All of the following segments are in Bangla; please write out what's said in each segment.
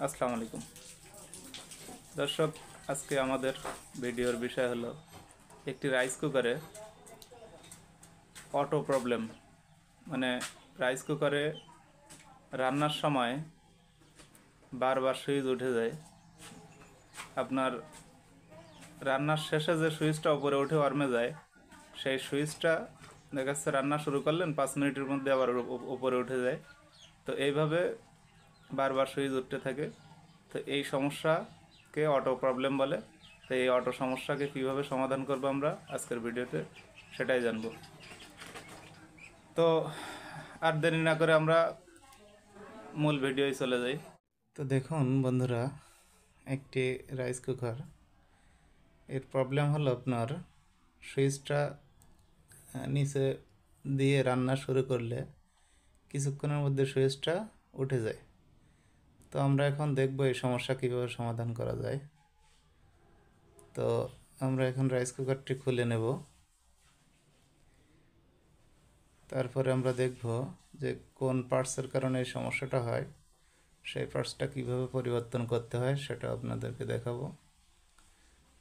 আসসালামু আলাইকুম দর্শক, আজকে আমাদের ভিডিওর বিষয় হলো একটি রাইস কুকারে অটো প্রবলেম। মানে রাইস কুকারে রান্নার সময় বারবার সুইচ উঠে যায়। আপনার রান্নার শেষে যে সুইচটা উপরে উঠে ওয়ার্মে যায়, সেই সুইচটা দেখা যাচ্ছে রান্না শুরু করলেন 5 মিনিটের মধ্যে আবার উপরে উঠে যায়। তো এইভাবে বারবার সুইচ উঠতে থাকে। তো এই সমস্যাকে অটো প্রবলেম বলে। তো এই অটো সমস্যাকে কীভাবে সমাধান করবো আমরা আজকের ভিডিওতে সেটাই জানবো। তো আর দেরি না করে আমরা মূল ভিডিওয় চলে যাই। তো দেখুন বন্ধুরা, একটি রাইস কুকার, এর প্রবলেম হলো আপনার সুইচটা নিচে দিয়ে রান্না শুরু করলে কিছুক্ষণের মধ্যে সুইচটা উঠে যায়। তো আমরা এখন দেখব এই সমস্যা কীভাবে সমাধান করা যায়। তো আমরা এখন রাইস কুকারটি খুলে নেব। তারপরে আমরা দেখব যে কোন পার্টসের কারণে এই সমস্যাটা হয়, সেই পার্টসটা কীভাবে পরিবর্তন করতে হয় সেটা আপনাদেরকে দেখাবো।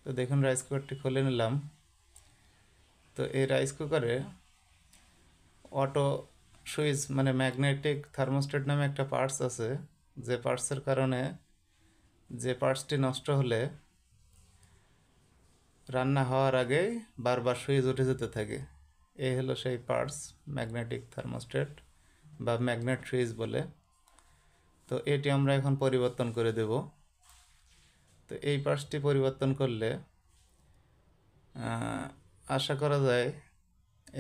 তো দেখুন, রাইস কুকারটি খুলে নিলাম। তো এই রাইস কুকারে অটো সুইচ মানে ম্যাগনেটিক থার্মোস্ট্যাট নামে একটা পার্টস আছে, যে পার্টসের কারণে যে পার্টসটি নষ্ট হলে রান্না হওয়ার আগেই বারবার সুইচ উঠে যেতে থাকে। এই হলো সেই পার্টস, ম্যাগনেটিক থার্মোস্ট্যাট বা ম্যাগনেট সুইচ বলে। তো এটি আমরা এখন পরিবর্তন করে দেব। তো এই পার্টসটি পরিবর্তন করলে আশা করা যায়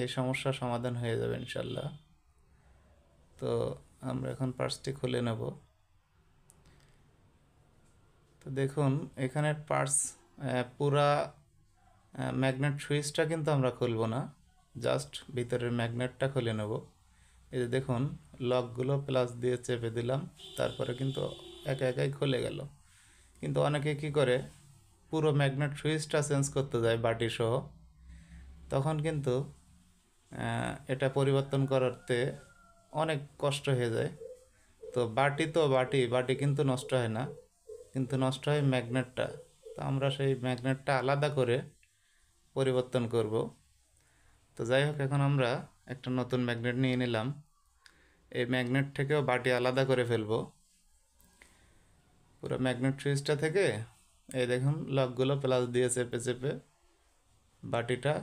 এই সমস্যার সমাধান হয়ে যাবে ইনশাল্লাহ। তো আমরা এখন পার্টসটি খুলে নেব। তো দেখুন, এখানে পার্টস পুরা ম্যাগনেট সুইচটা কিন্তু আমরা খুলব না, জাস্ট ভিতরের ম্যাগনেটটা খুলে নেব। এই যে দেখুন, লকগুলো প্লাস দিয়ে চেপে দিলাম, তারপরে কিন্তু একা একাই খুলে গেল। কিন্তু অনেকে কি করে, পুরো ম্যাগনেট সুইচটা চেঞ্জ করতে যায় বাটি সহ, তখন কিন্তু এটা পরিবর্তন করতে অনেক কষ্ট হয়ে যায়। তো বাটি কিন্তু নষ্ট হয় না, কিন্তু নষ্ট হয় ম্যাগনেটটা। তো আমরা সেই ম্যাগনেটটা আলাদা করে পরিবর্তন করব। তো যাই হোক, এখন আমরা একটা নতুন ম্যাগনেট নিয়ে নিলাম। এই ম্যাগনেট থেকেও বাটি আলাদা করে ফেলবো। পুরো ম্যাগনেট সুইচটা থেকে এই দেখুন, লকগুলো প্লাস দিয়ে চেপে চেপে বাটিটা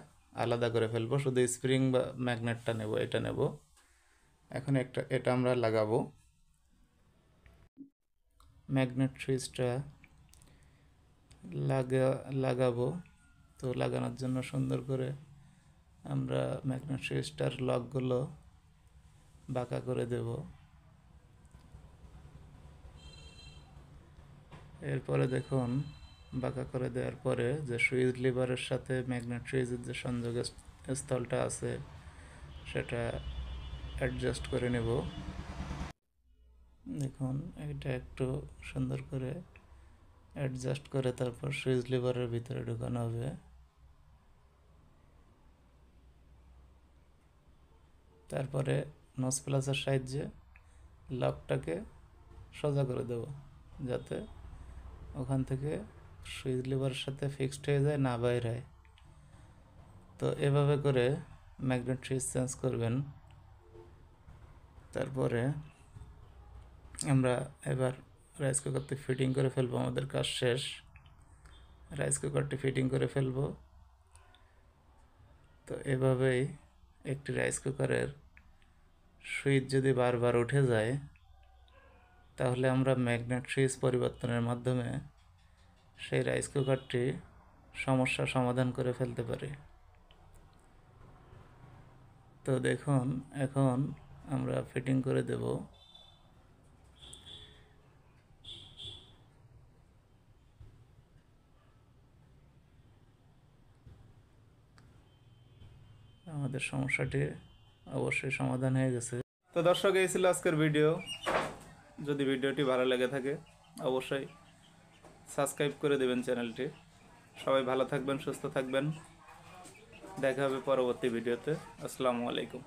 আলাদা করে ফেলবো। শুধু স্প্রিং বা ম্যাগনেটটা নেব, এটা নেব। এখন এটা আমরা লাগাবো। ম্যাগনেট সুইচটা লাগাবো। তো লাগানোর জন্য সুন্দর করে আমরা ম্যাগনেট সুইচটার লকগুলো বাঁকা করে দেব। এরপরে দেখুন, বাঁকা করে দেওয়ার পরে যে সুইচ লিভারের সাথে ম্যাগনেট সুইচের যে সংযোগ স্থলটা আছে সেটা অ্যাডজাস্ট করে নেব। দেখুন, এটা একটু সুন্দর করে অ্যাডজাস্ট করে তারপর সুইচ লিভারের ভিতরে ঢুকানো হবে। তারপরে নচ প্লাসের সাহায্যে লকটাকে সোজা করে দেব, যাতে ওখান থেকে সুইচ লিভারের সাথে ফিক্সড হয়ে যায়, না বাইর হয়। তো এভাবে করে ম্যাগনেট সুইচ চেঞ্জ করবেন। তারপরে আমরা এবার রাইস কুকারটি ফিটিং করে ফেলবো। আমাদের কাজ শেষ, রাইস কুকারটি ফিটিং করে ফেলবো। তো এভাবেই একটি রাইস কুকারের সুইচ যদি বারবার উঠে যায়, তাহলে আমরা ম্যাগনেট সুইচ পরিবর্তনের মাধ্যমে সেই রাইস কুকারটি সমস্যার সমাধান করে ফেলতে পারি। তো দেখুন, এখন আমরা ফিটিং করে দেব। আমাদের সমস্যাটি অবশ্যই সমাধান হয়ে গেছে। তো দর্শক, এই ছিল আজকের ভিডিও। যদি ভিডিওটি ভালো লেগে থাকে অবশ্যই সাবস্ক্রাইব করে দেবেন চ্যানেলটি। সবাই ভালো থাকবেন, সুস্থ থাকবেন। দেখা হবে পরবর্তী ভিডিওতে। আসসালামু আলাইকুম।